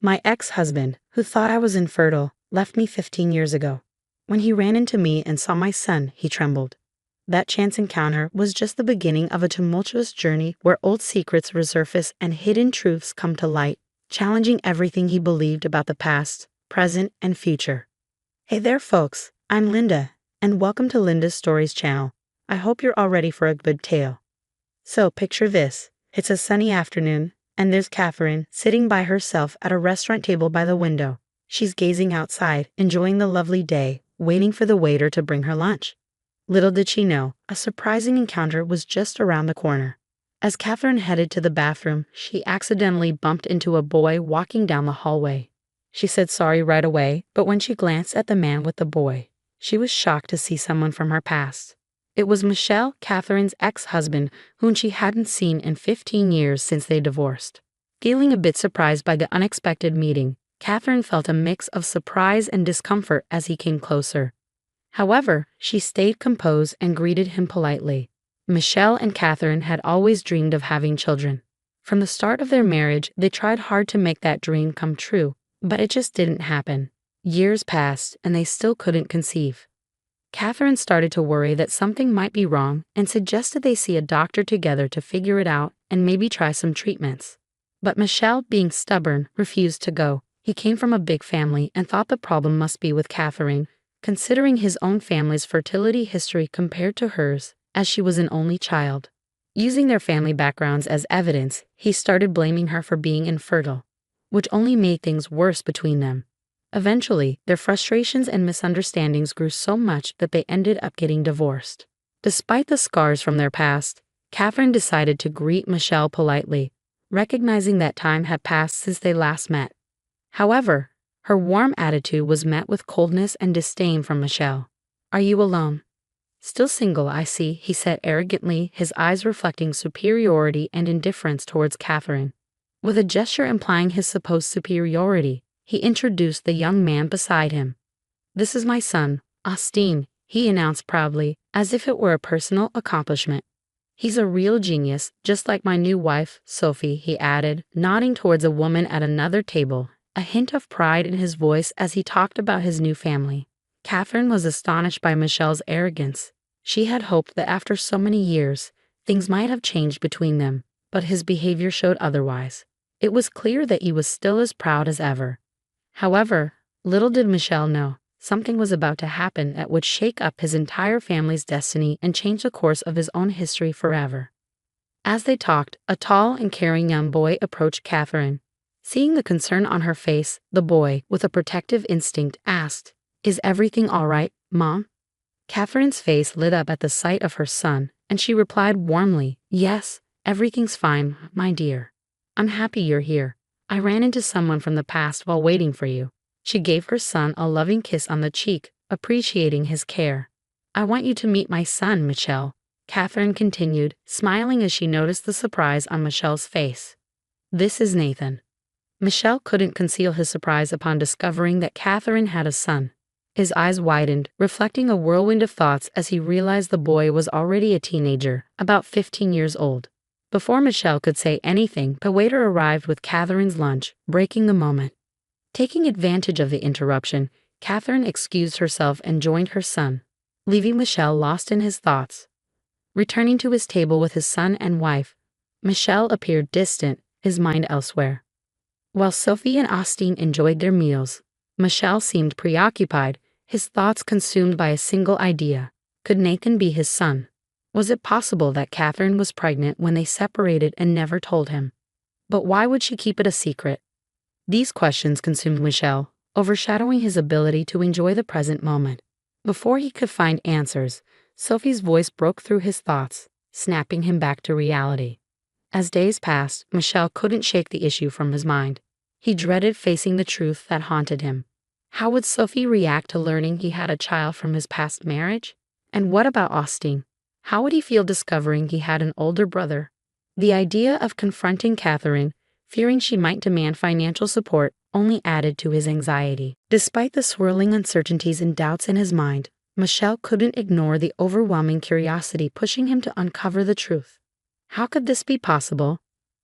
My ex-husband, who thought I was infertile, left me 15 years ago. When he ran into me and saw my son, he trembled. That chance encounter was just the beginning of a tumultuous journey where old secrets resurface and hidden truths come to light, challenging everything he believed about the past, present, and future. Hey there, folks. I'm Linda, and welcome to Linda's Stories channel. I hope you're all ready for a good tale. So picture this. It's a sunny afternoon, and there's Catherine sitting by herself at a restaurant table by the window. She's gazing outside, enjoying the lovely day, waiting for the waiter to bring her lunch. Little did she know, a surprising encounter was just around the corner. As Catherine headed to the bathroom, she accidentally bumped into a boy walking down the hallway. She said sorry right away, but when she glanced at the man with the boy, she was shocked to see someone from her past. It was Michel, Catherine's ex-husband, whom she hadn't seen in 15 years since they divorced. Feeling a bit surprised by the unexpected meeting, Catherine felt a mix of surprise and discomfort as he came closer. However, she stayed composed and greeted him politely. Michel and Catherine had always dreamed of having children. From the start of their marriage, they tried hard to make that dream come true, but it just didn't happen. Years passed, and they still couldn't conceive. Catherine started to worry that something might be wrong and suggested they see a doctor together to figure it out and maybe try some treatments. But Michel, being stubborn, refused to go. He came from a big family and thought the problem must be with Catherine, considering his own family's fertility history compared to hers, as she was an only child. Using their family backgrounds as evidence, he started blaming her for being infertile, which only made things worse between them. Eventually, their frustrations and misunderstandings grew so much that they ended up getting divorced. Despite the scars from their past, Catherine decided to greet Michel politely, recognizing that time had passed since they last met. However, her warm attitude was met with coldness and disdain from Michel. "Are you alone?" "Still single, I see," he said arrogantly, his eyes reflecting superiority and indifference towards Catherine. With a gesture implying his supposed superiority, he introduced the young man beside him. "This is my son, Austin," he announced proudly, as if it were a personal accomplishment. "He's a real genius, just like my new wife, Sophie," he added, nodding towards a woman at another table, a hint of pride in his voice as he talked about his new family. Catherine was astonished by Michel's arrogance. She had hoped that after so many years, things might have changed between them, but his behavior showed otherwise. It was clear that he was still as proud as ever. However, little did Michel know, something was about to happen that would shake up his entire family's destiny and change the course of his own history forever. As they talked, a tall and caring young boy approached Catherine. Seeing the concern on her face, the boy, with a protective instinct, asked, "Is everything all right, Mom?" Catherine's face lit up at the sight of her son, and she replied warmly, "Yes, everything's fine, my dear. I'm happy you're here. I ran into someone from the past while waiting for you." She gave her son a loving kiss on the cheek, appreciating his care. "I want you to meet my son, Michel," Catherine continued, smiling as she noticed the surprise on Michel's face. "This is Nathan." Michel couldn't conceal his surprise upon discovering that Catherine had a son. His eyes widened, reflecting a whirlwind of thoughts as he realized the boy was already a teenager, about 15 years old. Before Michel could say anything, the waiter arrived with Catherine's lunch, breaking the moment. Taking advantage of the interruption, Catherine excused herself and joined her son, leaving Michel lost in his thoughts. Returning to his table with his son and wife, Michel appeared distant, his mind elsewhere. While Sophie and Austin enjoyed their meals, Michel seemed preoccupied, his thoughts consumed by a single idea. Could Nathan be his son? Was it possible that Catherine was pregnant when they separated and never told him? But why would she keep it a secret? These questions consumed Michel, overshadowing his ability to enjoy the present moment. Before he could find answers, Sophie's voice broke through his thoughts, snapping him back to reality. As days passed, Michel couldn't shake the issue from his mind. He dreaded facing the truth that haunted him. How would Sophie react to learning he had a child from his past marriage? And what about Austin? How would he feel discovering he had an older brother? The idea of confronting Catherine, fearing she might demand financial support, only added to his anxiety. Despite the swirling uncertainties and doubts in his mind, Michel couldn't ignore the overwhelming curiosity pushing him to uncover the truth. How could this be possible?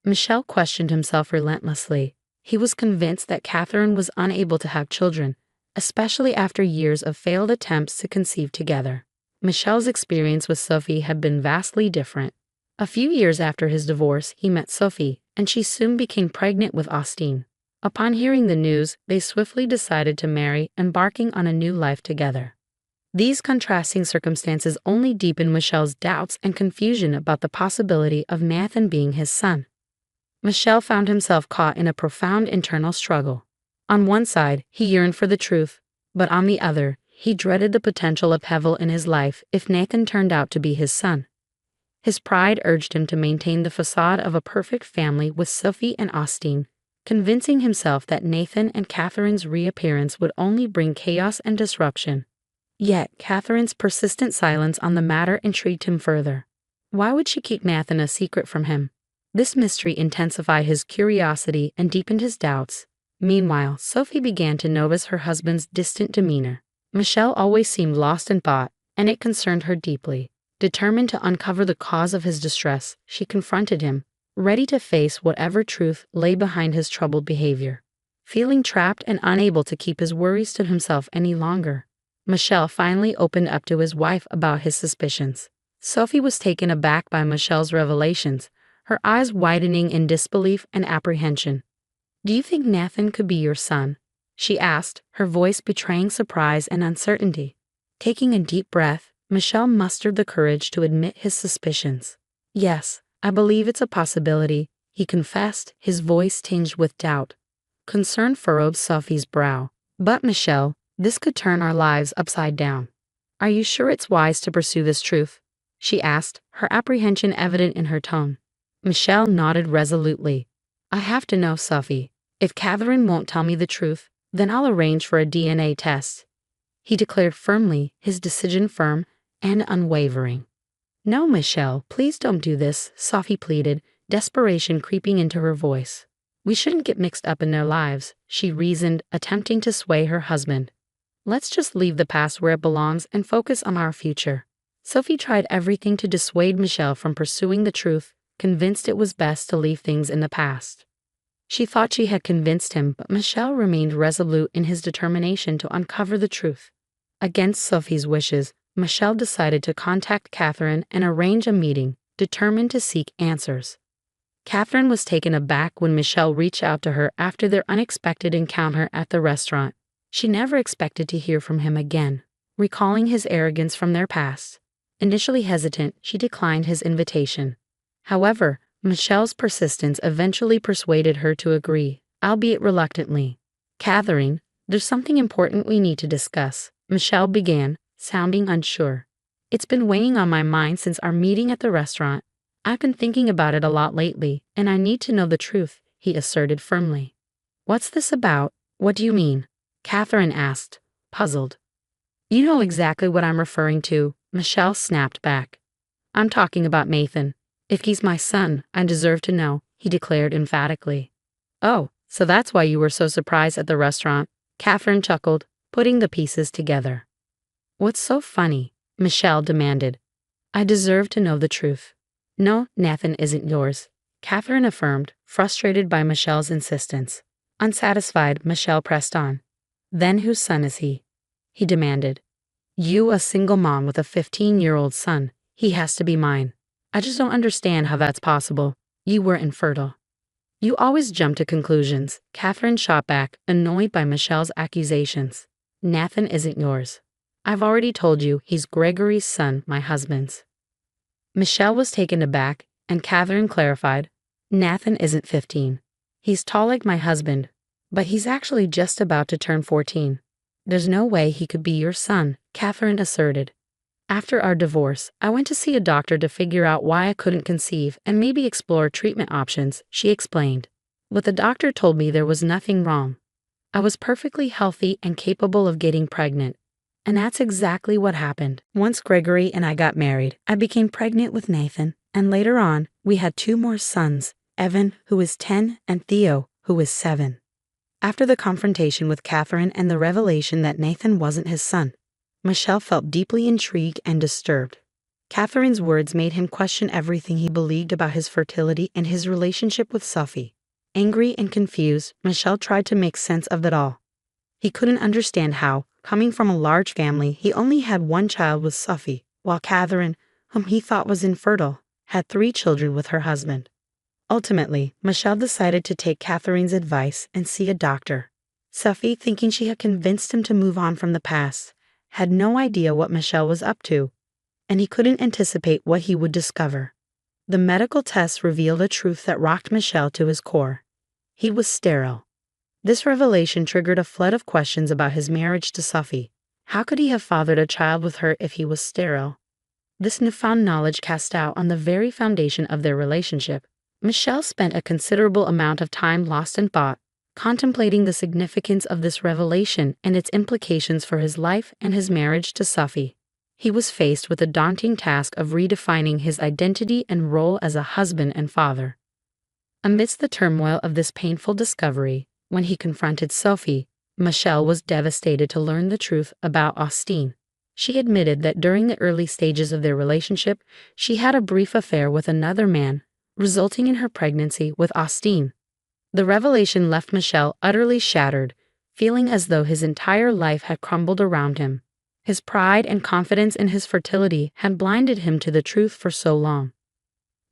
Michel questioned himself relentlessly. He was convinced that Catherine was unable to have children, especially after years of failed attempts to conceive together. Michel's experience with Sophie had been vastly different. A few years after his divorce, he met Sophie, and she soon became pregnant with Austin. Upon hearing the news, they swiftly decided to marry, embarking on a new life together. These contrasting circumstances only deepened Michel's doubts and confusion about the possibility of Nathan being his son. Michel found himself caught in a profound internal struggle. On one side, he yearned for the truth, but on the other, he dreaded the potential upheaval in his life if Nathan turned out to be his son. His pride urged him to maintain the facade of a perfect family with Sophie and Austin, convincing himself that Nathan and Catherine's reappearance would only bring chaos and disruption. Yet, Catherine's persistent silence on the matter intrigued him further. Why would she keep Nathan a secret from him? This mystery intensified his curiosity and deepened his doubts. Meanwhile, Sophie began to notice her husband's distant demeanor. Michel always seemed lost in thought, and it concerned her deeply. Determined to uncover the cause of his distress, she confronted him, ready to face whatever truth lay behind his troubled behavior. Feeling trapped and unable to keep his worries to himself any longer, Michel finally opened up to his wife about his suspicions. Sophie was taken aback by Michel's revelations, her eyes widening in disbelief and apprehension. "Do you think Nathan could be your son?" she asked, her voice betraying surprise and uncertainty. Taking a deep breath, Michel mustered the courage to admit his suspicions. "Yes, I believe it's a possibility," he confessed, his voice tinged with doubt. Concern furrowed Sophie's brow. "But Michel, this could turn our lives upside down. Are you sure it's wise to pursue this truth?" she asked, her apprehension evident in her tone. Michel nodded resolutely. "I have to know, Sophie. If Catherine won't tell me the truth, then I'll arrange for a DNA test," he declared firmly, his decision firm and unwavering. "No, Michel, please don't do this," Sophie pleaded, desperation creeping into her voice. "We shouldn't get mixed up in their lives," she reasoned, attempting to sway her husband. "Let's just leave the past where it belongs and focus on our future." Sophie tried everything to dissuade Michel from pursuing the truth, convinced it was best to leave things in the past. She thought she had convinced him, but Michel remained resolute in his determination to uncover the truth. Against Sophie's wishes, Michel decided to contact Catherine and arrange a meeting, determined to seek answers. Catherine was taken aback when Michel reached out to her after their unexpected encounter at the restaurant. She never expected to hear from him again, recalling his arrogance from their past. Initially hesitant, she declined his invitation. However, Michel's persistence eventually persuaded her to agree, albeit reluctantly. "Catherine, there's something important we need to discuss," Michel began, sounding unsure. "It's been weighing on my mind since our meeting at the restaurant. I've been thinking about it a lot lately, and I need to know the truth," he asserted firmly. "What's this about? What do you mean?" Catherine asked, puzzled. "You know exactly what I'm referring to," Michel snapped back. "I'm talking about Nathan. If he's my son, I deserve to know," he declared emphatically. "Oh, so that's why you were so surprised at the restaurant," Catherine chuckled, putting the pieces together. "What's so funny?" Michel demanded. "I deserve to know the truth." "No, Nathan isn't yours," Catherine affirmed, frustrated by Michel's insistence. Unsatisfied, Michel pressed on. "Then whose son is he?" he demanded. "You, a single mom with a 15-year-old son. He has to be mine. I just don't understand how that's possible. You were infertile." "You always jump to conclusions," Catherine shot back, annoyed by Michel's accusations. "Nathan isn't yours. I've already told you he's Gregory's son, my husband's." Michel was taken aback, and Catherine clarified. "Nathan isn't 15. He's tall like my husband, but he's actually just about to turn 14. There's no way he could be your son," Catherine asserted. "After our divorce, I went to see a doctor to figure out why I couldn't conceive and maybe explore treatment options," she explained. "But the doctor told me there was nothing wrong. I was perfectly healthy and capable of getting pregnant. And that's exactly what happened. Once Gregory and I got married, I became pregnant with Nathan, and later on, we had 2 more sons, Evan, who is 10, and Theo, who is 7. After the confrontation with Catherine and the revelation that Nathan wasn't his son, Michel felt deeply intrigued and disturbed. Catherine's words made him question everything he believed about his fertility and his relationship with Sophie. Angry and confused, Michel tried to make sense of it all. He couldn't understand how, coming from a large family, he only had one child with Sophie, while Catherine, whom he thought was infertile, had 3 children with her husband. Ultimately, Michel decided to take Catherine's advice and see a doctor. Sophie, thinking she had convinced him to move on from the past, had no idea what Michel was up to, and he couldn't anticipate what he would discover. The medical tests revealed a truth that rocked Michel to his core. He was sterile. This revelation triggered a flood of questions about his marriage to Sophie. How could he have fathered a child with her if he was sterile? This newfound knowledge cast doubt on the very foundation of their relationship. Michel spent a considerable amount of time lost in thought, contemplating the significance of this revelation and its implications for his life and his marriage to Sophie. He was faced with the daunting task of redefining his identity and role as a husband and father. Amidst the turmoil of this painful discovery, when he confronted Sophie, Michel was devastated to learn the truth about Austine. She admitted that during the early stages of their relationship, she had a brief affair with another man, resulting in her pregnancy with Austine. The revelation left Michel utterly shattered, feeling as though his entire life had crumbled around him. His pride and confidence in his fertility had blinded him to the truth for so long.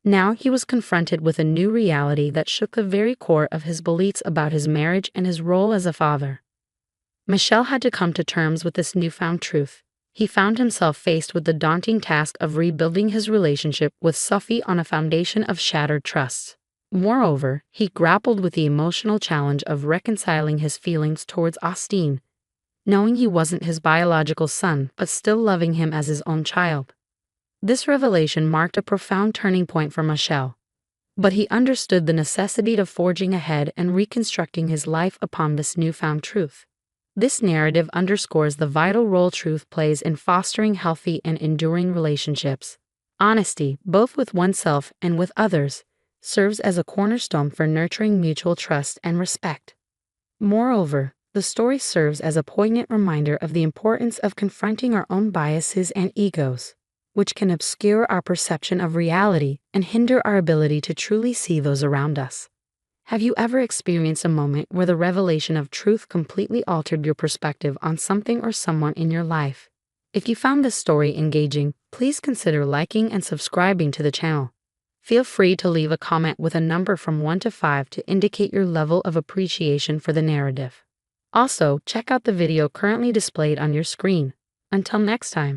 Now he was confronted with a new reality that shook the very core of his beliefs about his marriage and his role as a father. Michel had to come to terms with this newfound truth. He found himself faced with the daunting task of rebuilding his relationship with Sophie on a foundation of shattered trust. Moreover, he grappled with the emotional challenge of reconciling his feelings towards Austine, knowing he wasn't his biological son but still loving him as his own child. This revelation marked a profound turning point for Michel, but he understood the necessity of forging ahead and reconstructing his life upon this newfound truth. This narrative underscores the vital role truth plays in fostering healthy and enduring relationships. Honesty, both with oneself and with others, serves as a cornerstone for nurturing mutual trust and respect. Moreover, the story serves as a poignant reminder of the importance of confronting our own biases and egos, which can obscure our perception of reality and hinder our ability to truly see those around us. Have you ever experienced a moment where the revelation of truth completely altered your perspective on something or someone in your life? If you found this story engaging, please consider liking and subscribing to the channel. Feel free to leave a comment with a number from 1 to 5 to indicate your level of appreciation for the narrative. Also, check out the video currently displayed on your screen. Until next time.